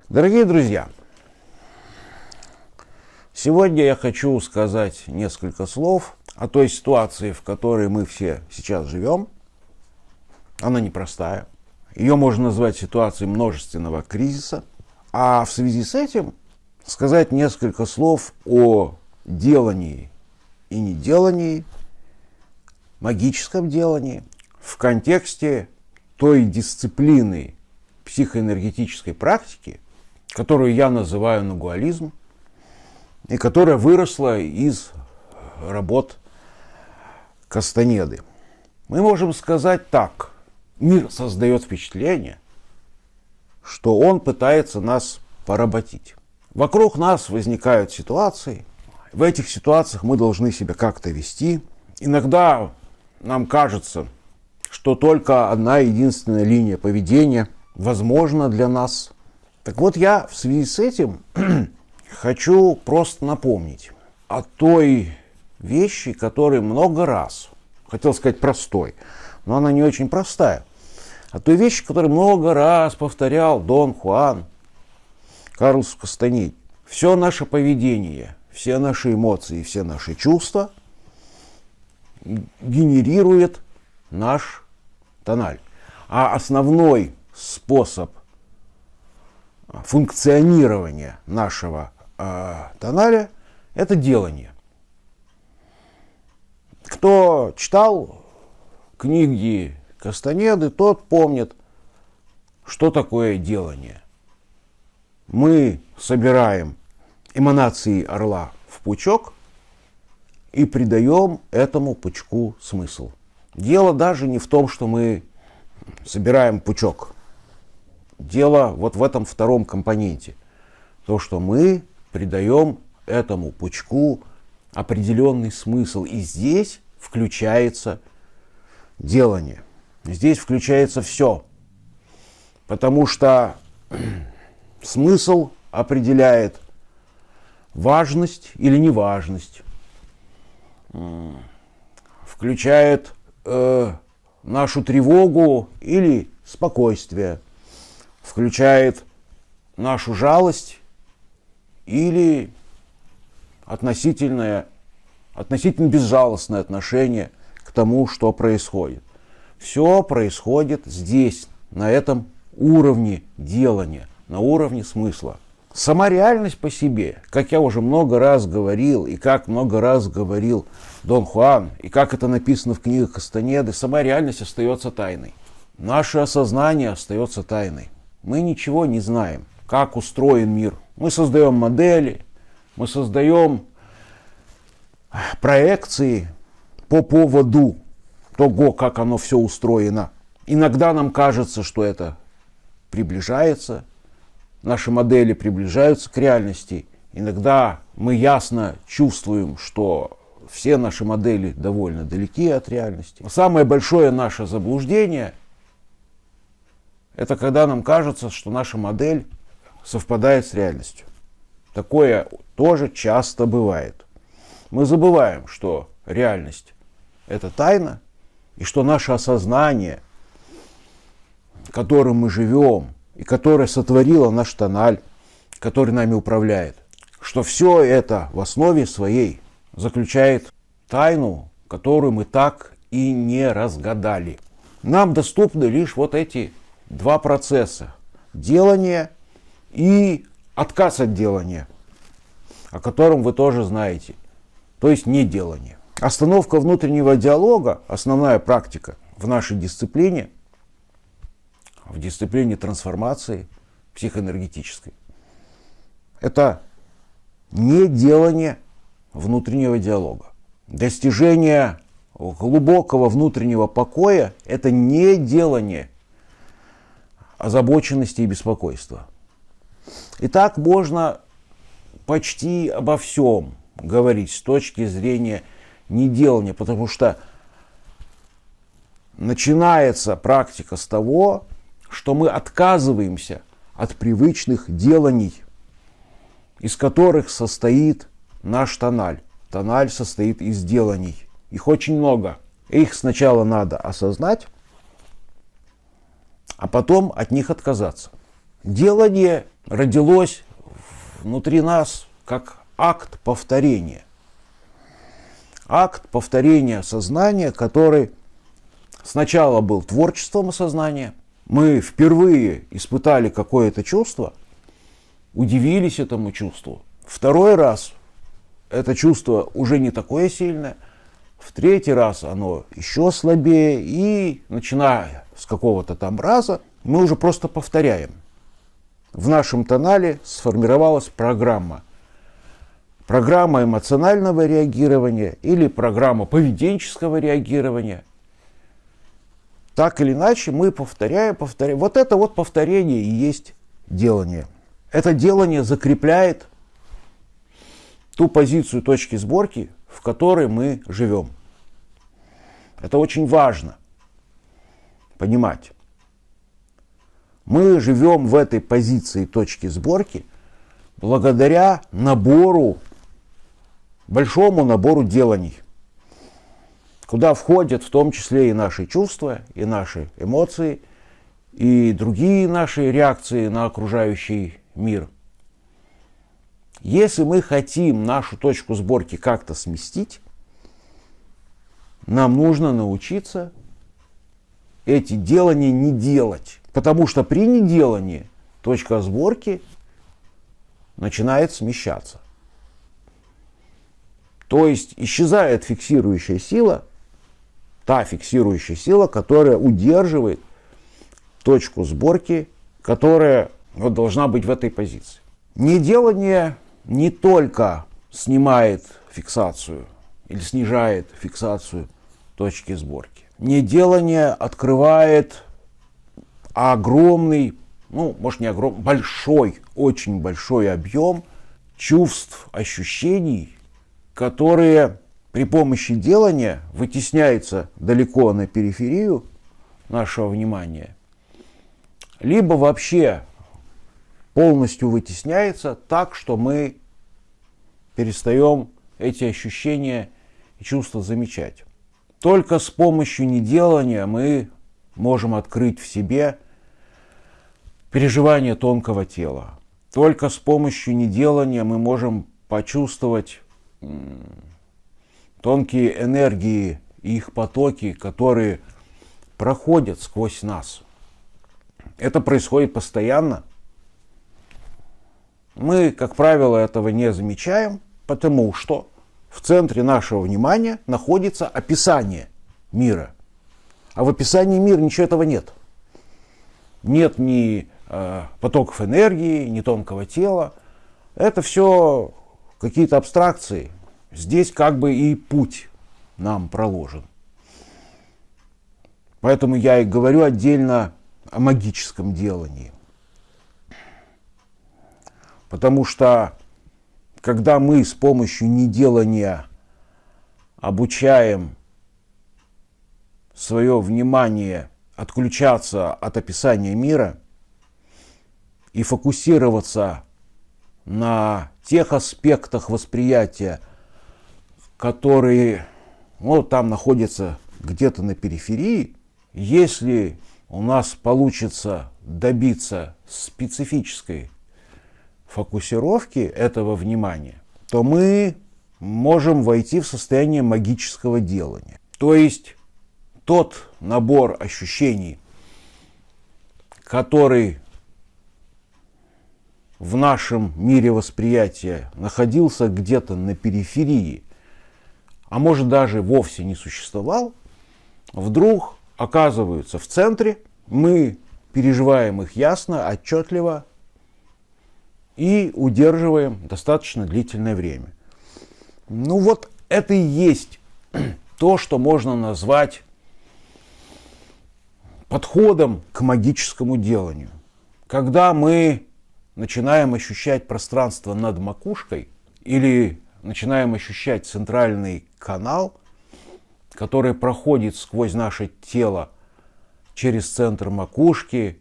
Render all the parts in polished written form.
Дорогие друзья, сегодня я хочу сказать несколько слов о той ситуации, в которой мы все сейчас живем. Она непростая. Ее можно назвать ситуацией множественного кризиса. А в связи с этим сказать несколько слов о делании и неделании, магическом делании в контексте той дисциплины психоэнергетической практики, которую я называю нагуализм, и которая выросла из работ Кастанеды. Мы можем сказать так. Мир создает впечатление, что он пытается нас поработить. Вокруг нас возникают ситуации. В этих ситуациях мы должны себя как-то вести. Иногда нам кажется, что только одна единственная линия поведения возможна для нас. Так вот, я в связи с этим хочу просто напомнить о той вещи, которую много раз, хотел сказать простой, но она не очень простая, о той вещи, которую много раз повторял Дон Хуан Карлос Кастанеде. Все наше поведение, все наши эмоции, все наши чувства генерирует наш тональ. А основной способ функционирования нашего тоналя – это делание. Кто читал книги Кастанеды, тот помнит, что такое делание. Мы собираем эманации орла в пучок и придаем этому пучку смысл. Дело даже не в том, что мы собираем пучок. Дело вот в этом втором компоненте. То, что мы придаем этому пучку определенный смысл. И здесь включается делание. Здесь включается все. Потому что смысл определяет важность или неважность. Включает нашу тревогу или спокойствие. Включает нашу жалость или относительно безжалостное отношение к тому, что происходит. Все происходит здесь, на этом уровне делания, на уровне смысла. Сама реальность по себе, как я уже много раз говорил, и как много раз говорил Дон Хуан, и как это написано в книгах Кастанеды, сама реальность остается тайной. Наше осознание остается тайной. Мы ничего не знаем, как устроен мир. Мы создаем модели, мы создаем проекции по поводу того, как оно все устроено. Иногда нам кажется, что это приближается, наши модели приближаются к реальности. Иногда мы ясно чувствуем, что все наши модели довольно далеки от реальности. Самое большое наше заблуждение – это когда нам кажется, что наша модель совпадает с реальностью. Такое тоже часто бывает. Мы забываем, что реальность – это тайна, и что наше осознание, которым мы живем, и которое сотворило наш тональ, который нами управляет, что все это в основе своей заключает тайну, которую мы так и не разгадали. Нам доступны лишь вот эти два процесса – делание и отказ от делания, о котором вы тоже знаете, то есть неделание. Остановка внутреннего диалога – основная практика в нашей дисциплине, в дисциплине трансформации психоэнергетической. Это неделание внутреннего диалога. Достижение глубокого внутреннего покоя – это неделание озабоченности и беспокойства. И так можно почти обо всем говорить с точки зрения неделания, потому что начинается практика с того, что мы отказываемся от привычных деланий, из которых состоит наш тональ. Тональ состоит из деланий. Их очень много. Их сначала надо осознать, а потом от них отказаться. Делание родилось внутри нас как акт повторения. Акт повторения сознания, который сначала был творчеством сознания. Мы впервые испытали какое-то чувство, удивились этому чувству. Второй раз это чувство уже не такое сильное. В третий раз оно еще слабее. И начиная с какого-то там раза, мы уже просто повторяем. В нашем тонале сформировалась программа. Программа эмоционального реагирования или программа поведенческого реагирования. Так или иначе мы повторяем. Вот это вот повторение и есть делание. Это делание закрепляет ту позицию точки сборки, в которой мы живем. Это очень важно понимать. Мы живем в этой позиции точки сборки благодаря большому набору деланий, куда входят в том числе и наши чувства, и наши эмоции, и другие наши реакции на окружающий мир. Если мы хотим нашу точку сборки как-то сместить, нам нужно научиться эти делания не делать. Потому что при неделании точка сборки начинает смещаться. То есть исчезает фиксирующая сила, та фиксирующая сила, которая удерживает точку сборки, которая должна быть в этой позиции. Неделание не только снимает фиксацию или снижает фиксацию точки сборки. Неделание открывает огромный, может не огромный, большой, очень большой объем чувств, ощущений, которые при помощи делания вытесняются далеко на периферию нашего внимания, либо вообще полностью вытесняется так, что мы перестаем эти ощущения и чувства замечать. Только с помощью неделания мы можем открыть в себе переживания тонкого тела. Только с помощью неделания мы можем почувствовать тонкие энергии и их потоки, которые проходят сквозь нас. Это происходит постоянно. Мы, как правило, этого не замечаем, потому что в центре нашего внимания находится описание мира. А в описании мира ничего этого нет. Нет ни потоков энергии, ни тонкого тела. Это все какие-то абстракции. Здесь как бы и путь нам проложен. Поэтому я и говорю отдельно о магическом делании. Потому что когда мы с помощью неделания обучаем свое внимание отключаться от описания мира и фокусироваться на тех аспектах восприятия, которые там находятся где-то на периферии, если у нас получится добиться специфической фокусировки этого внимания, то мы можем войти в состояние магического делания. То есть тот набор ощущений, который в нашем мире восприятия находился где-то на периферии, а может даже вовсе не существовал, вдруг оказываются в центре, мы переживаем их ясно, отчетливо и удерживаем достаточно длительное время. Это и есть то, что можно назвать подходом к магическому деланию. Когда мы начинаем ощущать пространство над макушкой или начинаем ощущать центральный канал, который проходит сквозь наше тело через центр макушки,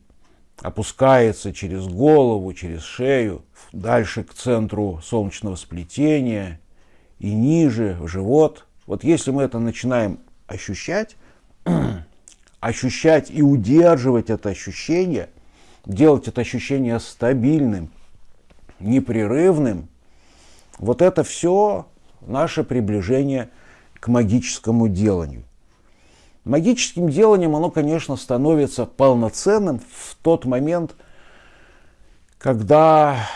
опускается через голову, через шею, дальше к центру солнечного сплетения и ниже, в живот. Вот если мы это начинаем ощущать и удерживать это ощущение, делать это ощущение стабильным непрерывным, вот это все наше приближение к магическому деланию. Магическим деланием оно, конечно, становится полноценным в тот момент, когда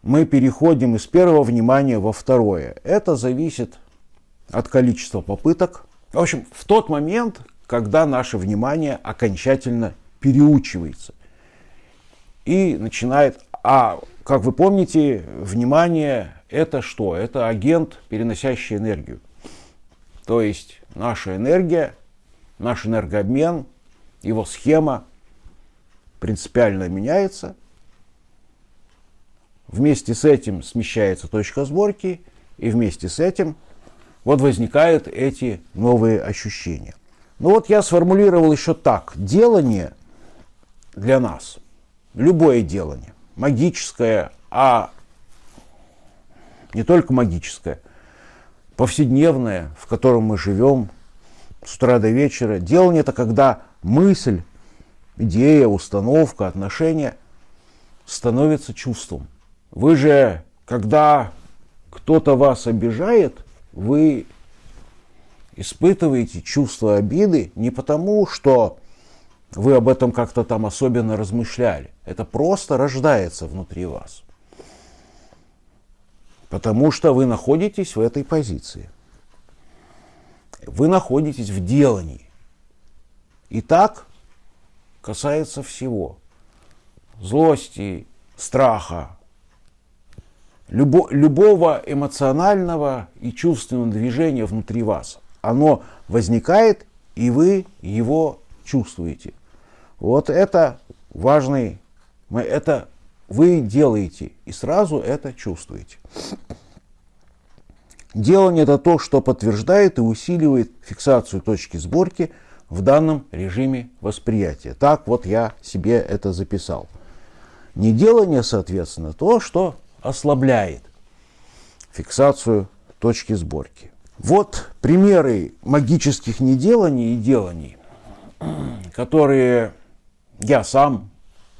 мы переходим из первого внимания во второе. Это зависит от количества попыток. В общем, в тот момент, когда наше внимание окончательно переучивается и начинает... А, как вы помните, внимание – это что? Это агент, переносящий энергию. То есть наша энергия, наш энергообмен, его схема принципиально меняется. Вместе с этим смещается точка сборки, и вместе с этим вот возникают эти новые ощущения. Ну вот я сформулировал еще так. Делание для нас, любое делание, магическое, а не только магическое, повседневное, в котором мы живем с утра до вечера. Делание – это когда мысль, идея, установка, отношение становится чувством. Вы же, когда кто-то вас обижает, вы испытываете чувство обиды не потому, что вы об этом как-то там особенно размышляли. Это просто рождается внутри вас. Потому что вы находитесь в этой позиции. Вы находитесь в делании. И так касается всего. Злости, страха, любого эмоционального и чувственного движения внутри вас. Оно возникает, и вы его чувствуете. Вот это важный, это вы делаете, и сразу это чувствуете. Делание – это то, что подтверждает и усиливает фиксацию точки сборки в данном режиме восприятия. Так вот я себе это записал. Неделание, соответственно, то, что ослабляет фиксацию точки сборки. Вот примеры магических неделаний и деланий, которые я сам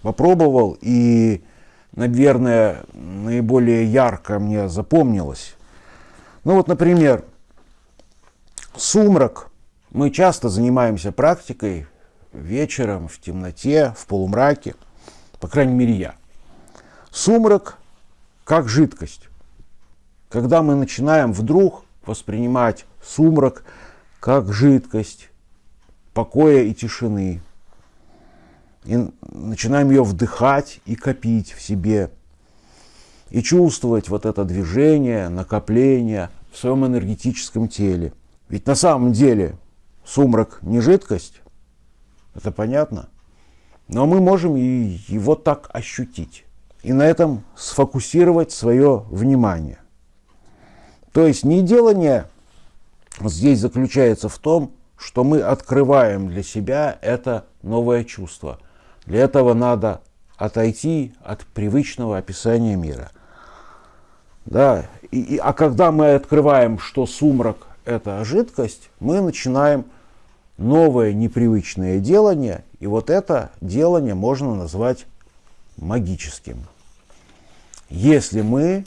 попробовал и, наверное, наиболее ярко мне запомнилось. Ну вот, например, сумрак. Мы часто занимаемся практикой вечером, в темноте, в полумраке. По крайней мере, я. Сумрак как жидкость. Когда мы начинаем вдруг воспринимать сумрак как жидкость покоя и тишины, и начинаем ее вдыхать и копить в себе, и чувствовать вот это движение, накопление в своем энергетическом теле. Ведь на самом деле сумрак не жидкость, это понятно, но мы можем и его так ощутить, и на этом сфокусировать свое внимание. То есть неделание здесь заключается в том, что мы открываем для себя это новое чувство. Для этого надо отойти от привычного описания мира. Да? А когда мы открываем, что сумрак – это жидкость, мы начинаем новое непривычное делание, и вот это делание можно назвать магическим. Если мы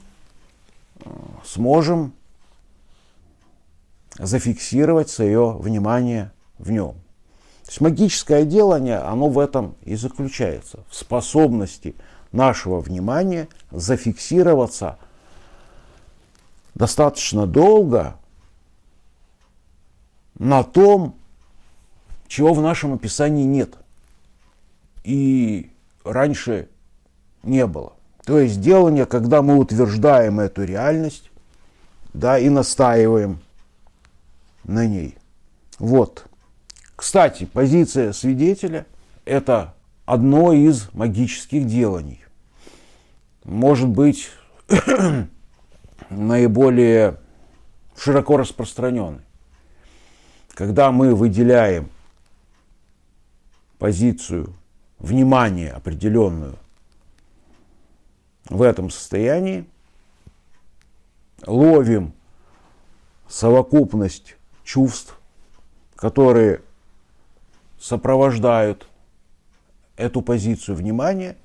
сможем зафиксировать свое внимание в нем. То есть магическое делание, оно в этом и заключается, в способности нашего внимания зафиксироваться достаточно долго на том, чего в нашем описании нет и раньше не было. То есть делание, когда мы утверждаем эту реальность, да, и настаиваем на ней. Вот. Кстати, позиция свидетеля – это одно из магических деланий. Может быть, наиболее широко распространенный. Когда мы выделяем позицию внимания определенную в этом состоянии, ловим совокупность чувств, которые сопровождают эту позицию внимания,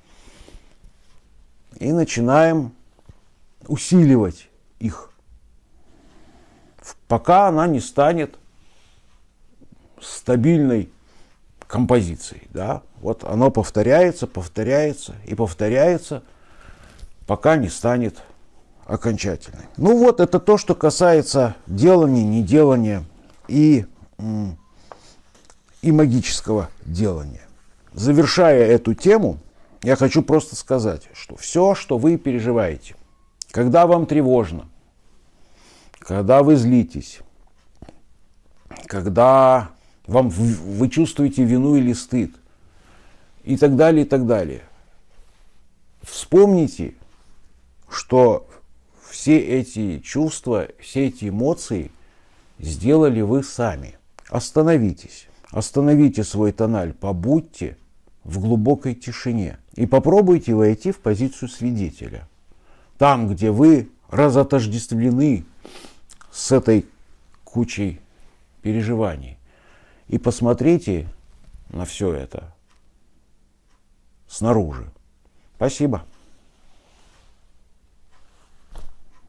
и начинаем усиливать их, пока она не станет стабильной композицией. Да? Вот оно повторяется, повторяется и повторяется, пока не станет окончательной. Ну вот, это то, что касается делания, неделания и магического делания. Завершая эту тему, я хочу просто сказать, что все, что вы переживаете, когда вам тревожно, когда вы злитесь, когда вы чувствуете вину или стыд, и так далее, вспомните, что все эти чувства, все эти эмоции сделали вы сами. Остановитесь. Остановите свой тональ, побудьте в глубокой тишине и попробуйте войти в позицию свидетеля. Там, где вы разотождествлены с этой кучей переживаний. И посмотрите на все это снаружи. Спасибо.